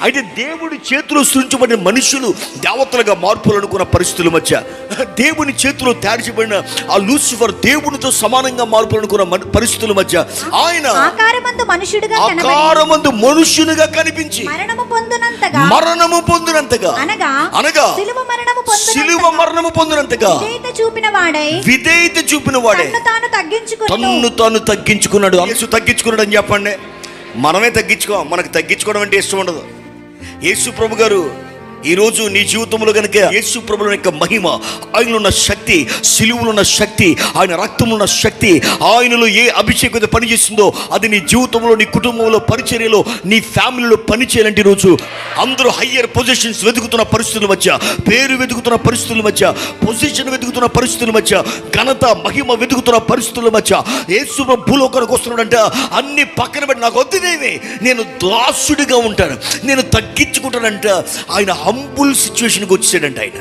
అయితే దేవుడి చేతిలో సృష్టించబడిన మనుషులు దేవతలుగా మార్పులనుకున్న పరిస్థితుల మధ్య, దేవుని చేతిలో తయారు చేయబడిన ఆ లూసిఫర్ దేవునితో సమానంగా మార్పులనుకున్న పరిస్థితుల మధ్య ఆయన ఆకారమందు మనుష్యునిగా కనిపించి మరణము పొందినంతగా అనగా శిలువ మరణము పొందినంతగా విధేయత చూపిన వాడే తన్ను తాను తగ్గించుకున్నాడు. యేసు తగ్గించుకున్నాడు అని చెప్పండి. మనమే తగ్గించుకోం. మనకు తగ్గించుకోవడం అంటే ఇష్టం ఉండదు. యేసు ప్రభు గారు ఈరోజు నీ జీవితంలో కనుక యేసు ప్రభుల యొక్క మహిమ, ఆయనలో ఉన్న శక్తి, సిలువలో ఉన్న శక్తి, ఆయన రక్తంలో ఉన్న శక్తి, ఆయనలో ఏ అభిషేకం పనిచేస్తుందో అది నీ జీవితంలో, నీ కుటుంబంలో, పరిచర్యలో, నీ ఫ్యామిలీలో పనిచేయాలంటే ఈరోజు అందరూ హయ్యర్ పొజిషన్స్ వెతుకుతున్న పరిస్థితుల మధ్య, పేరు వెతుకుతున్న పరిస్థితుల మధ్య, పొజిషన్ వెతుకుతున్న పరిస్థితుల మధ్య, ఘనత మహిమ వెతుకుతున్న పరిస్థితుల మధ్య యేసు ప్రభు భూలోకానికి వస్తున్నాడంట. అన్ని పక్కన పెట్టి నాకు వద్దునేమి, నేను దాసుడిగా ఉంటాను, నేను తగ్గించుకుంటానంట. ఆయన హంబుల్ సిచ్యువేషన్కి వచ్చాడంట. ఆయన